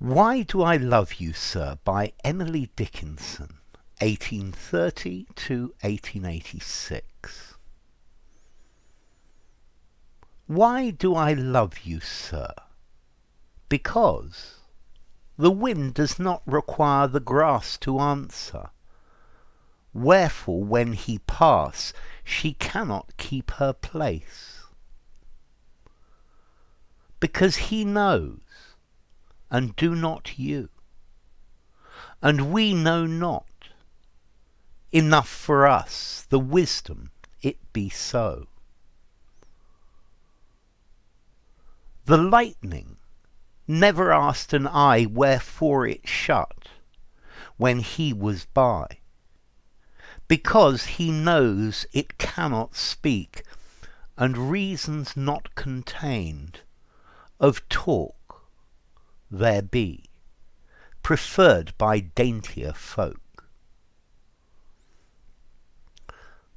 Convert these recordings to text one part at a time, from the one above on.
Why Do I Love You, Sir? By Emily Dickinson, 1830 to 1886. Why do I love you, sir? Because the wind does not require the grass to answer. Wherefore, when he pass, she cannot keep her place. Because he knows, and do not you, and we know not. Enough for us, the wisdom, it be so. The lightning never asked an eye wherefore it shut, when he was by, because he knows it cannot speak, and reasons not contained of talk there be, preferred by daintier folk.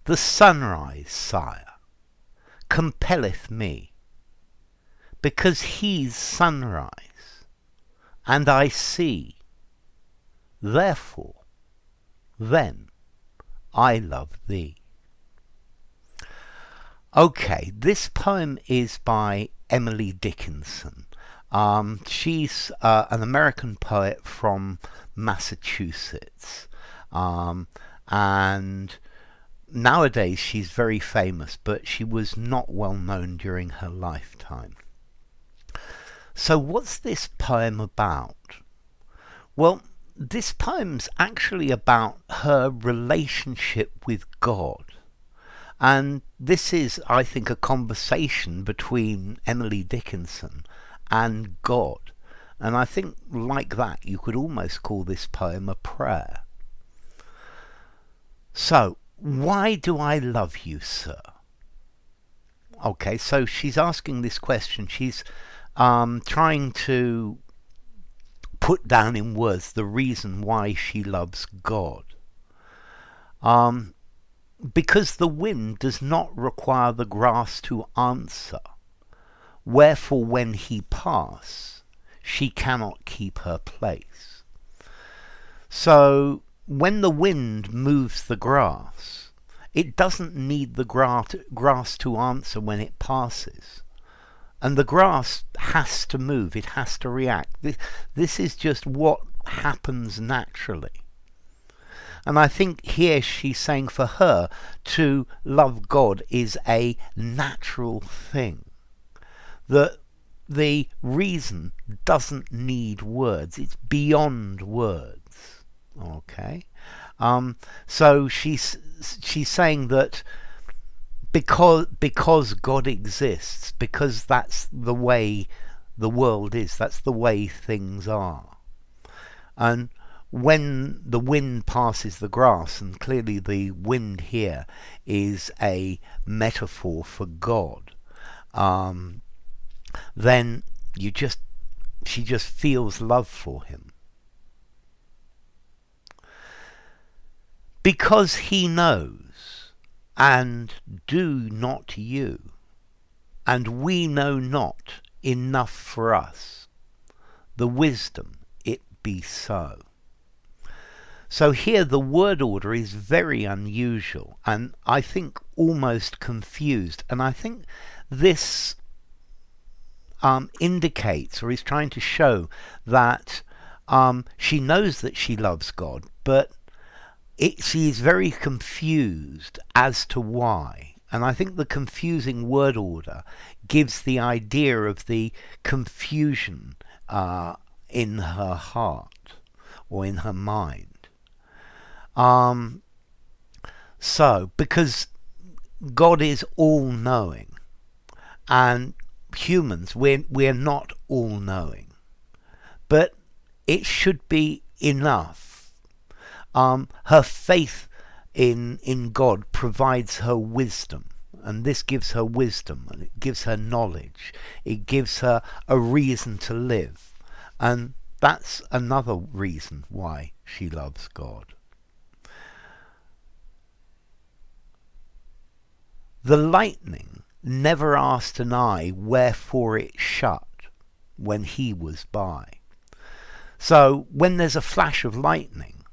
The sunrise, sire, compelleth me, because he's sunrise, and I see. Therefore, then, I love thee. Okay, this poem is by Emily Dickinson. She's an American poet from Massachusetts, and nowadays she's very famous, but she was not well known during her lifetime. So what's this poem about? Well, this poem's actually about her relationship with God. And this is, I think, a conversation between Emily Dickinson and God. And I think, like that, you could almost call this poem a prayer. So, why do I love you, sir? Okay, so she's asking this question. She's trying to put down in words the reason why she loves God. Because the wind does not require the grass to answer. Wherefore, when he pass, she cannot keep her place. So, when the wind moves the grass, it doesn't need the grass to answer when it passes. And the grass has to move, it has to react. This is just what happens naturally. And I think here she's saying for her to love God is a natural thing. That the reason doesn't need words. It's beyond words. Okay? So she's saying that because God exists, because that's the way the world is, that's the way things are. And when the wind passes the grass, and clearly the wind here is a metaphor for God, then she just feels love for him. Because he knows, and do not you, and we know not enough for us, the wisdom, it be so. So here the word order is very unusual, and I think almost confused. And I think this indicates, or is trying to show, that she knows that she loves God, but she is very confused as to why. And I think the confusing word order gives the idea of the confusion in her heart or in her mind. So, because God is all-knowing, and humans, we're not all-knowing, but it should be enough. Her faith in God provides her wisdom, and this gives her wisdom, and it gives her knowledge, it gives her a reason to live, and that's another reason why she loves God. The lightning never asked an eye wherefore it shut when he was by. So when there's a flash of lightning,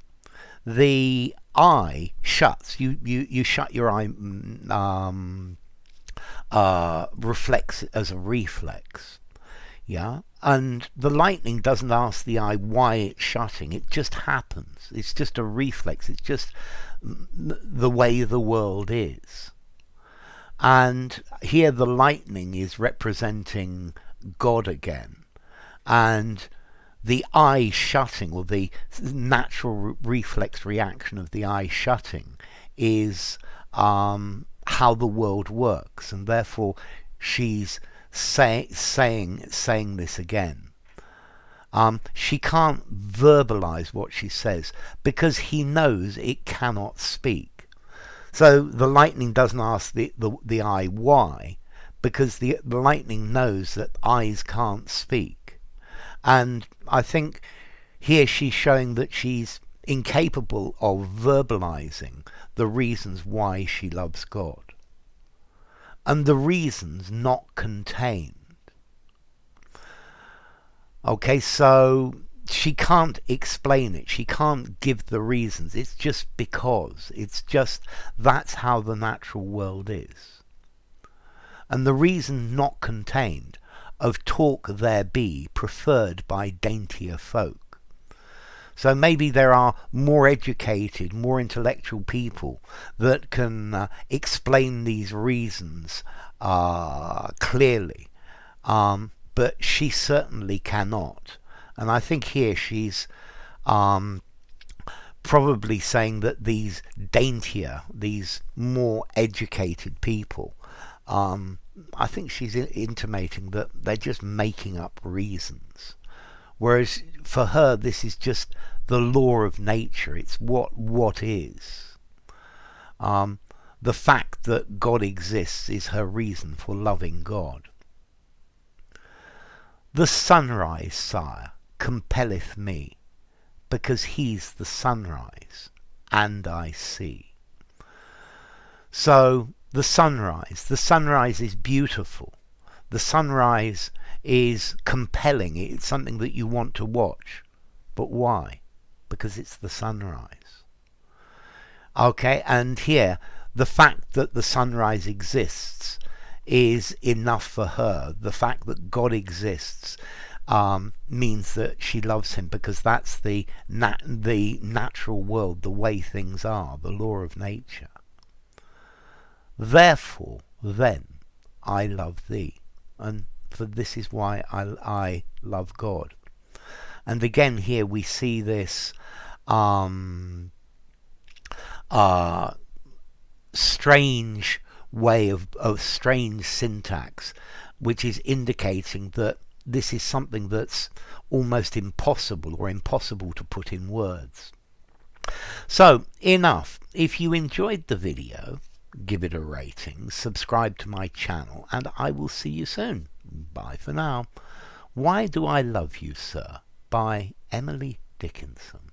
the eye shuts. You shut your eye, reflex as a reflex. Yeah, and the lightning doesn't ask the eye why it's shutting. It just happens. It's just a reflex. It's just the way the world is. And here the lightning is representing God again. And the eye shutting, or the natural reflex reaction of the eye shutting, is how the world works. And therefore she's saying this again. She can't verbalize what she says because he knows it cannot speak. So the lightning doesn't ask the eye why, because the lightning knows that eyes can't speak. And I think here she's showing that she's incapable of verbalizing the reasons why she loves God. And the reasons not contained. Okay, so she can't explain it. She can't give the reasons. It's just because. It's just that's how the natural world is. And the reason not contained of talk there be preferred by daintier folk. So maybe there are more educated, more intellectual people that can explain these reasons clearly. But she certainly cannot. And I think here she's probably saying that these daintier, these more educated people, I think she's intimating that they're just making up reasons. Whereas for her, this is just the law of nature. It's what is. The fact that God exists is her reason for loving God. The sunrise, sire, compelleth me, because he's the sunrise, and I see. So the sunrise is beautiful. The sunrise is compelling. It's something that you want to watch. But why? Because it's the sunrise. Okay, and here, the fact that the sunrise exists is enough for her. The fact that God exists means that she loves him, because that's the natural world, the way things are, the law of nature. Therefore, then, I love thee. And for this is why I love God. And again here we see this strange way of strange syntax, which is indicating that this is something that's almost impossible, or impossible to put in words. So enough. If you enjoyed the video, give it a rating, subscribe to my channel, and I will see you soon. Bye for now. Why Do I Love You, Sir? By Emily Dickinson.